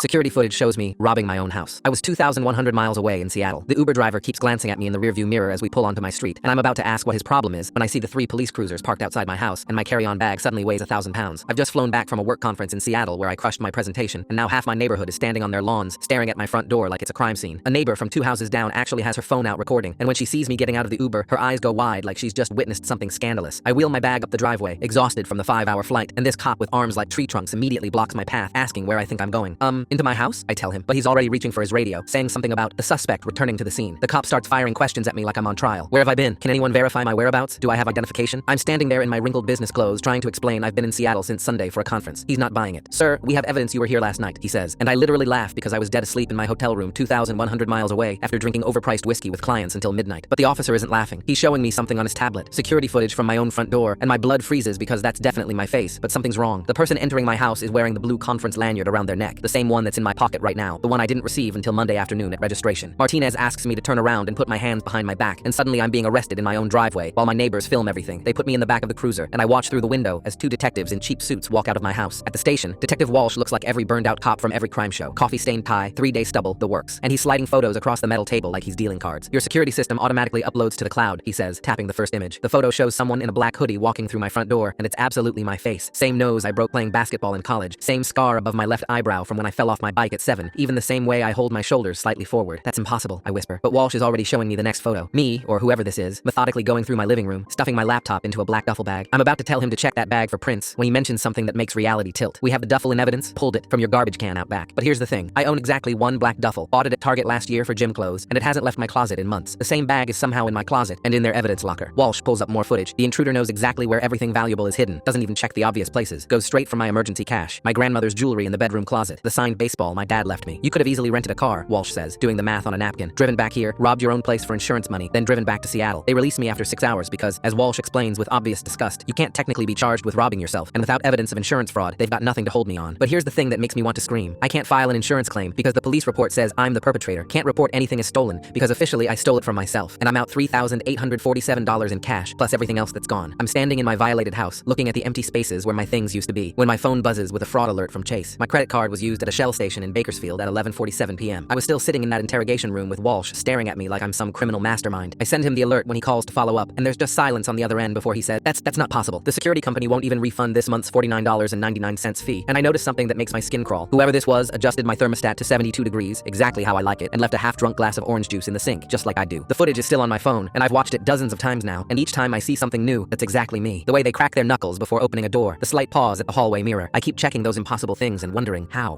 Security footage shows me robbing my own house. I was 2,100 miles away in Seattle. The Uber driver keeps glancing at me in the rearview mirror as we pull onto my street, and I'm about to ask what his problem is when I see the 3 police cruisers parked outside my house, and my carry-on bag suddenly weighs 1,000 pounds. I've just flown back from a work conference in Seattle where I crushed my presentation, and now half my neighborhood is standing on their lawns, staring at my front door like it's a crime scene. A neighbor from 2 houses down actually has her phone out recording, and when she sees me getting out of the Uber, her eyes go wide like she's just witnessed something scandalous. I wheel my bag up the driveway, exhausted from the 5-hour flight, and this cop with arms like tree trunks immediately blocks my path, asking where I think I'm going. Into my house? I tell him, but he's already reaching for his radio, saying something about the suspect returning to the scene. The cop starts firing questions at me like I'm on trial. Where have I been? Can anyone verify my whereabouts? Do I have identification? I'm standing there in my wrinkled business clothes trying to explain I've been in Seattle since Sunday for a conference. He's not buying it. Sir, we have evidence you were here last night, he says, and I literally laugh because I was dead asleep in my hotel room 2,100 miles away after drinking overpriced whiskey with clients until midnight. But the officer isn't laughing. He's showing me something on his tablet, security footage from my own front door, and my blood freezes because that's definitely my face, but something's wrong. The person entering my house is wearing the blue conference lanyard around their neck, the same one that's in my pocket right now, the one I didn't receive until Monday afternoon at registration. Martinez asks me to turn around and put my hands behind my back, and suddenly I'm being arrested in my own driveway while my neighbors film everything. They put me in the back of the cruiser, and I watch through the window as 2 detectives in cheap suits walk out of my house. At the station, Detective Walsh looks like every burned out cop from every crime show. Coffee-stained tie, 3-day stubble, the works. And he's sliding photos across the metal table like he's dealing cards. Your security system automatically uploads to the cloud, he says, tapping the first image. The photo shows someone in a black hoodie walking through my front door, and it's absolutely my face. Same nose I broke playing basketball in college. Same scar above my left eyebrow from when I fell off my bike at 7. Even the same way I hold my shoulders slightly forward. That's impossible, I whisper. But Walsh is already showing me the next photo. Me, or whoever this is, methodically going through my living room, stuffing my laptop into a black duffel bag. I'm about to tell him to check that bag for prints when he mentions something that makes reality tilt. We have the duffel in evidence, pulled it from your garbage can out back. But here's the thing. I own exactly 1 black duffel, bought it at Target last year for gym clothes, and it hasn't left my closet in months. The same bag is somehow in my closet and in their evidence locker. Walsh pulls up more footage. The intruder knows exactly where everything valuable is hidden, doesn't even check the obvious places, goes straight for my emergency cash, my grandmother's jewelry in the bedroom closet, the signed baseball my dad left me. You could have easily rented a car, Walsh says, doing the math on a napkin, driven back here, robbed your own place for insurance money, then driven back to Seattle. They released me after 6 hours because, as Walsh explains with obvious disgust, you can't technically be charged with robbing yourself, and without evidence of insurance fraud, they've got nothing to hold me on. But here's the thing that makes me want to scream. I can't file an insurance claim because the police report says I'm the perpetrator. Can't report anything as stolen because officially I stole it from myself, and I'm out $3,847 in cash, plus everything else that's gone. I'm standing in my violated house, looking at the empty spaces where my things used to be, when my phone buzzes with a fraud alert from Chase. My credit card was used at a Shell station in Bakersfield at 11:47 p.m. I was still sitting in that interrogation room with Walsh staring at me like I'm some criminal mastermind. I send him the alert when he calls to follow up, and there's just silence on the other end before he said, That's not possible. The security company won't even refund this month's $49.99 fee. And I noticed something that makes my skin crawl. Whoever this was adjusted my thermostat to 72 degrees, exactly how I like it, and left a half-drunk glass of orange juice in the sink, just like I do. The footage is still on my phone, and I've watched it dozens of times now, and each time I see something new that's exactly me. The way they crack their knuckles before opening a door, the slight pause at the hallway mirror. I keep checking those impossible things and wondering how.